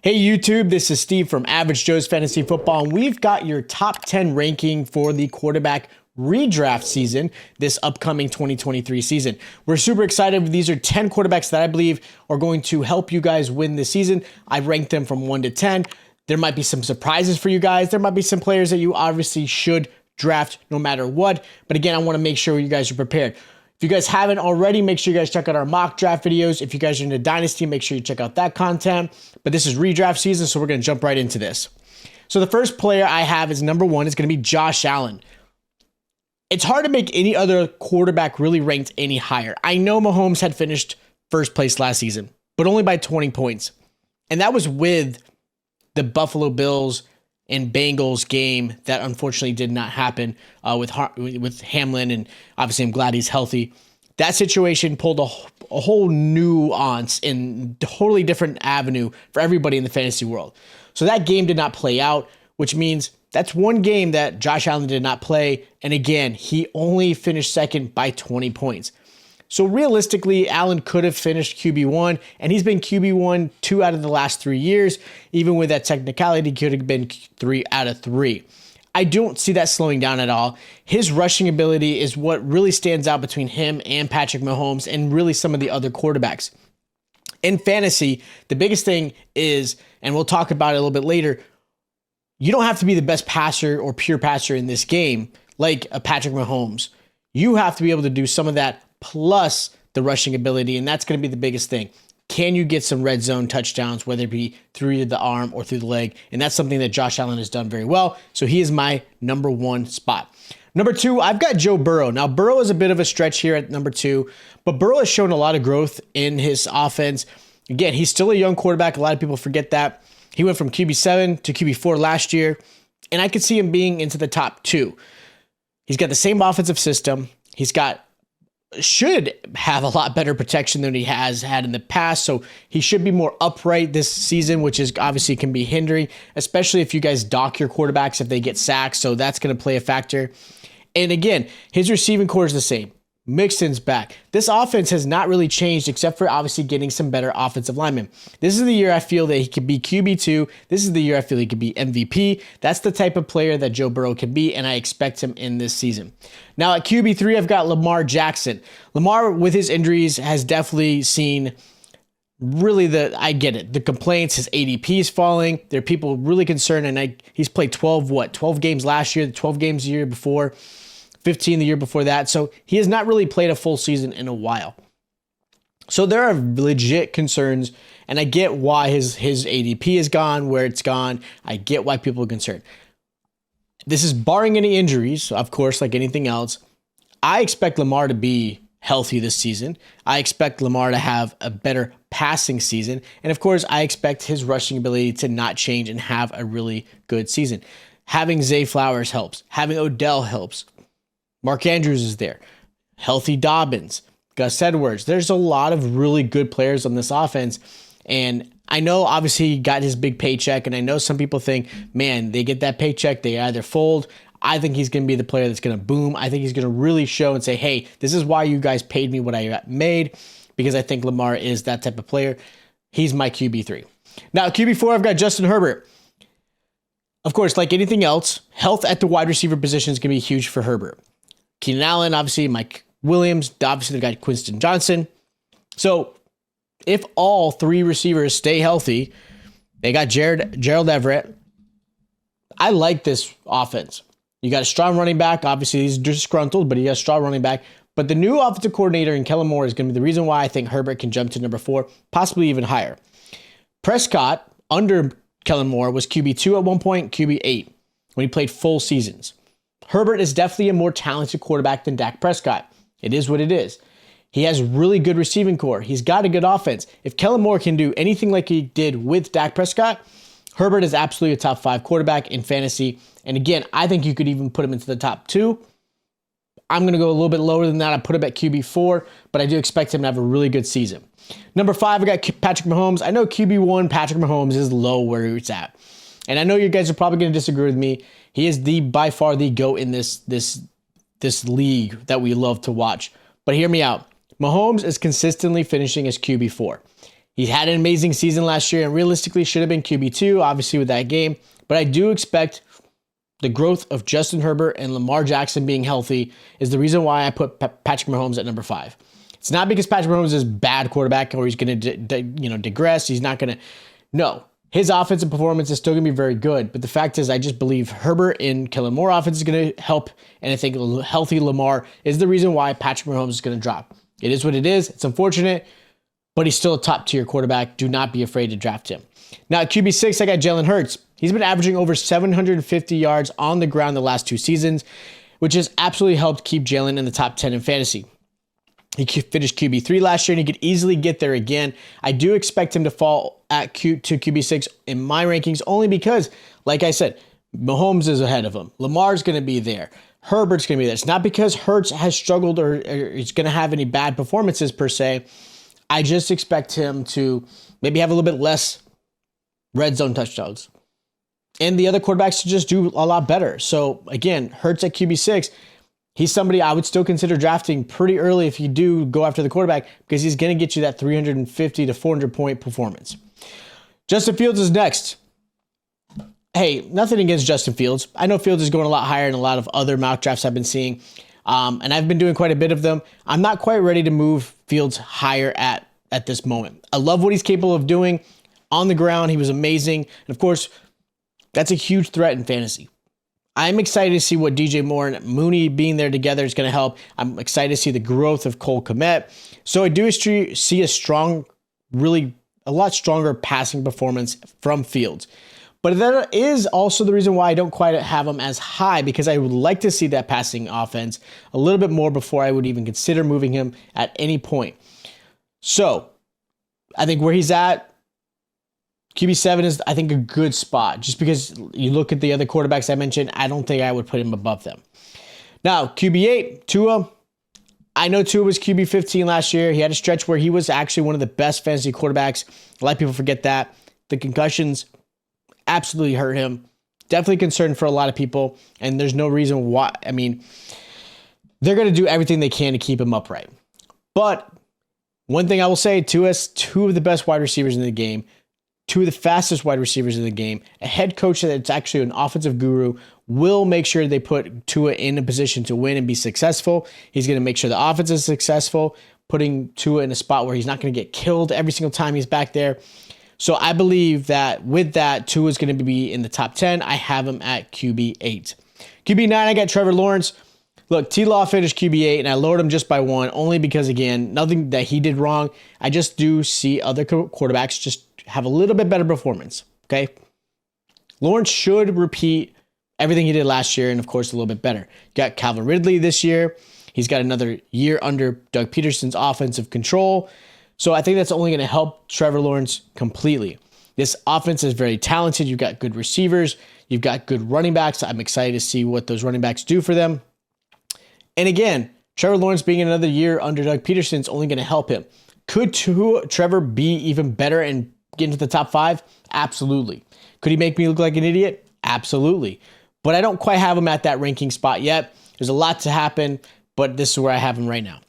Hey YouTube, this is Steve from Average Joe's Fantasy Football, and we've got your top 10 ranking for the quarterback redraft season, this upcoming 2023 season. We're super excited. These are 10 quarterbacks that I believe are going to help you guys win this season. I ranked them from 1 to 10. There might be some surprises for you guys. There might be some players that you obviously should draft no matter what. But again, I want to make sure you guys are prepared. If you guys haven't already, make sure you guys check out our mock draft videos. If you guys are into Dynasty, make sure you check out that content. But this is redraft season, so we're going to jump right into this. So the first player I have is number 1. It's going to be Josh Allen. It's hard to make any other quarterback really ranked any higher. I know Mahomes had finished first place last season, but only by 20 points. And that was with the Buffalo Bills and Bengals game that unfortunately did not happen with Hamlin, and obviously I'm glad he's healthy. That situation pulled a whole nuance and totally different avenue for everybody in the fantasy world. So that game did not play out, which means that's one game that Josh Allen did not play, and again, he only finished second by 20 points. So realistically, Allen could have finished QB1, and he's been QB1 2 out of the last 3 years. Even with that technicality, he could have been 3 out of 3. I don't see that slowing down at all. His rushing ability is what really stands out between him and Patrick Mahomes and really some of the other quarterbacks. In fantasy, the biggest thing is, and we'll talk about it a little bit later, you don't have to be the best passer or pure passer in this game like a Patrick Mahomes. You have to be able to do some of that plus the rushing ability, and that's going to be the biggest thing. Can you get some red zone touchdowns, whether it be through the arm or through the leg? And that's something that Josh Allen has done very well. So he is my number 1 spot. Number 2, I've got Joe Burrow. Now, Burrow is a bit of a stretch here at number 2, but Burrow has shown a lot of growth in his offense. Again, he's still a young quarterback. A lot of people forget that. He went from QB7 to QB4 last year, and I could see him being into the top 2. He's got the same offensive system. Should have a lot better protection than he has had in the past. So he should be more upright this season, which is obviously can be hindering, especially if you guys dock your quarterbacks if they get sacked. So that's going to play a factor. And again, his receiving core is the same. Mixon's back. This offense has not really changed except for obviously getting some better offensive linemen. This is the year I feel that he could be QB2. This is the year I feel he could be MVP. That's the type of player that Joe Burrow can be, and I expect him in this season. Now at QB3, I've got Lamar Jackson. Lamar, with his injuries, has definitely seen really I get it. The complaints, his ADP is falling. There are people really concerned, and he's played 12 games last year, 12 games the year before, 15 the year before that. So he has not really played a full season in a while. So there are legit concerns, and I get why his ADP is gone, where it's gone. I get why people are concerned. This is barring any injuries, of course, like anything else. I expect Lamar to be healthy this season. I expect Lamar to have a better passing season. And of course, I expect his rushing ability to not change and have a really good season. Having Zay Flowers helps. Having Odell helps. Mark Andrews is there. Healthy Dobbins, Gus Edwards. There's a lot of really good players on this offense. And I know obviously he got his big paycheck. And I know some people think, man, they get that paycheck, they either fold. I think he's going to be the player that's going to boom. I think he's going to really show and say, hey, this is why you guys paid me what I made. Because I think Lamar is that type of player. He's my QB3. Now, QB4, I've got Justin Herbert. Of course, like anything else, health at the wide receiver position is going to be huge for Herbert. Keenan Allen, obviously, Mike Williams, obviously they've got Quinton Johnson. So if all 3 receivers stay healthy, they got Gerald Everett. I like this offense. You got a strong running back. Obviously, he's disgruntled, but he has a strong running back. But the new offensive coordinator in Kellen Moore is going to be the reason why I think Herbert can jump to number 4, possibly even higher. Prescott, under Kellen Moore, was QB2 at one point, QB8 when he played full seasons. Herbert is definitely a more talented quarterback than Dak Prescott. It is what it is. He has really good receiving core. He's got a good offense. If Kellen Moore can do anything like he did with Dak Prescott, Herbert is absolutely a top 5 quarterback in fantasy. And again, I think you could even put him into the top 2. I'm going to go a little bit lower than that. I put him at QB4, but I do expect him to have a really good season. Number 5, I got Patrick Mahomes. I know QB1, Patrick Mahomes is low where it's at. And I know you guys are probably going to disagree with me. He is by far the GOAT in this league that we love to watch. But hear me out. Mahomes is consistently finishing as QB4. He had an amazing season last year and realistically should have been QB2, obviously, with that game. But I do expect the growth of Justin Herbert and Lamar Jackson being healthy is the reason why I put Patrick Mahomes at number 5. It's not because Patrick Mahomes is a bad quarterback or he's going to digress. He's not going to. No. His offensive performance is still going to be very good. But the fact is, I just believe Herbert and Kellen Moore offense is going to help. And I think healthy Lamar is the reason why Patrick Mahomes is going to drop. It is what it is. It's unfortunate, but he's still a top-tier quarterback. Do not be afraid to draft him. Now, at QB6, I got Jalen Hurts. He's been averaging over 750 yards on the ground the last 2 seasons, which has absolutely helped keep Jalen in the top 10 in fantasy. He finished QB3 last year, and he could easily get there again. I do expect him to fall to QB6 in my rankings, only because, like I said, Mahomes is ahead of him. Lamar's going to be there. Herbert's going to be there. It's not because Hurts has struggled or is going to have any bad performances per se. I just expect him to maybe have a little bit less red zone touchdowns. And the other quarterbacks to just do a lot better. So, again, Hurts at QB6, he's somebody I would still consider drafting pretty early if you do go after the quarterback because he's going to get you that 350 to 400 point performance. Justn Fields is next. Hey, nothing against Justn Fields. I know Fields is going a lot higher in a lot of other mock drafts I've been seeing. And I've been doing quite a bit of them. I'm not quite ready to move Fields higher at this moment. I love what he's capable of doing on the ground. He was amazing. And of course, that's a huge threat in fantasy. I'm excited to see what DJ Moore and Mooney being there together is going to help. I'm excited to see the growth of Cole Kmet. So I do see a lot stronger passing performance from Fields. But that is also the reason why I don't quite have him as high, because I would like to see that passing offense a little bit more before I would even consider moving him at any point. So I think where he's at, QB7 is, I think, a good spot. Just because you look at the other quarterbacks I mentioned, I don't think I would put him above them. Now, QB8, Tua. I know Tua was QB15 last year. He had a stretch where he was actually one of the best fantasy quarterbacks. A lot of people forget that. The concussions absolutely hurt him. Definitely concerned for a lot of people. And there's no reason why. I mean, they're going to do everything they can to keep him upright. But one thing I will say, Tua has 2 of the best wide receivers in the game. 2 of the fastest wide receivers in the game. A head coach that's actually an offensive guru will make sure they put Tua in a position to win and be successful. He's going to make sure the offense is successful, putting Tua in a spot where he's not going to get killed every single time he's back there. So I believe that with that, Tua is going to be in the top 10. I have him at QB8. QB9, I got Trevor Lawrence. Look, T-Law finished QB8, and I lowered him just by 1, only because, again, nothing that he did wrong. I just do see other quarterbacks just have a little bit better performance, okay? Lawrence should repeat everything he did last year, and, of course, a little bit better. Got Calvin Ridley this year. He's got another year under Doug Peterson's offensive control. So I think that's only going to help Trevor Lawrence completely. This offense is very talented. You've got good receivers. You've got good running backs. I'm excited to see what those running backs do for them. And again, Trevor Lawrence being another year under Doug Peterson is only going to help him. Could Trevor be even better and get into the top 5? Absolutely. Could he make me look like an idiot? Absolutely. But I don't quite have him at that ranking spot yet. There's a lot to happen, but this is where I have him right now.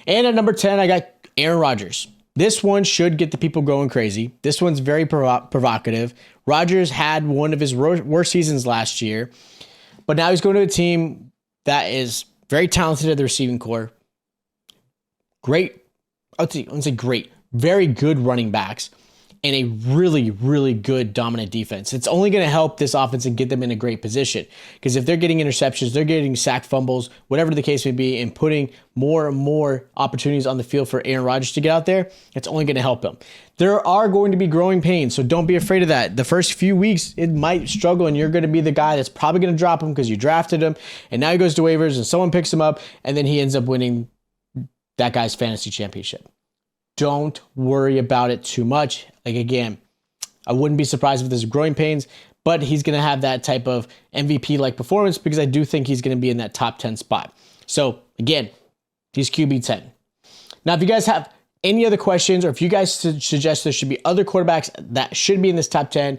And at number 10, I got Aaron Rodgers. This one should get the people going crazy. This one's very provocative. Rodgers had one of his worst seasons last year, but now he's going to a team that is very talented at the receiving core. Great. I wouldn't say great. Very good running backs and a really, really good dominant defense. It's only going to help this offense and get them in a great position. Because if they're getting interceptions, they're getting sack fumbles, whatever the case may be, and putting more and more opportunities on the field for Aaron Rodgers to get out there, it's only going to help him. There are going to be growing pains, so don't be afraid of that. The first few weeks, it might struggle, and you're going to be the guy that's probably going to drop him because you drafted him, and now he goes to waivers, and someone picks him up, and then he ends up winning that guy's fantasy championship. Don't worry about it too much. Like, again, I wouldn't be surprised if there's growing pains, but he's going to have that type of MVP-like performance because I do think he's going to be in that top 10 spot. So, again, he's QB10. Now, if you guys have any other questions or if you guys suggest there should be other quarterbacks that should be in this top 10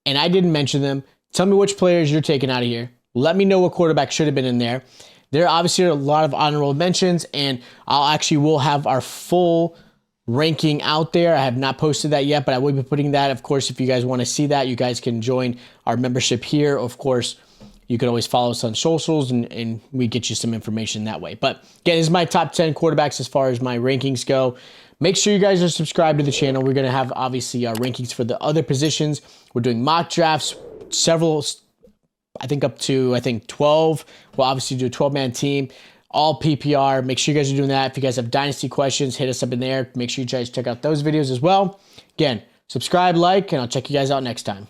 and I didn't mention them, tell me which players you're taking out of here. Let me know what quarterback should have been in there. There obviously are a lot of honorable mentions, and we'll have our full ranking out there. I have not posted that yet, but I will be putting that. Of course, if you guys want to see that, you guys can join our membership here. Of course, you can always follow us on socials, and we get you some information that way. But again, this is my top 10 quarterbacks as far as my rankings go. Make sure you guys are subscribed to the channel. We're going to have, obviously, our rankings for the other positions. We're doing mock drafts, several, I think up to, 12. We'll obviously do a 12-man team, all PPR. Make sure you guys are doing that. If you guys have dynasty questions, hit us up in there. Make sure you guys check out those videos as well. Again, subscribe, like, and I'll check you guys out next time.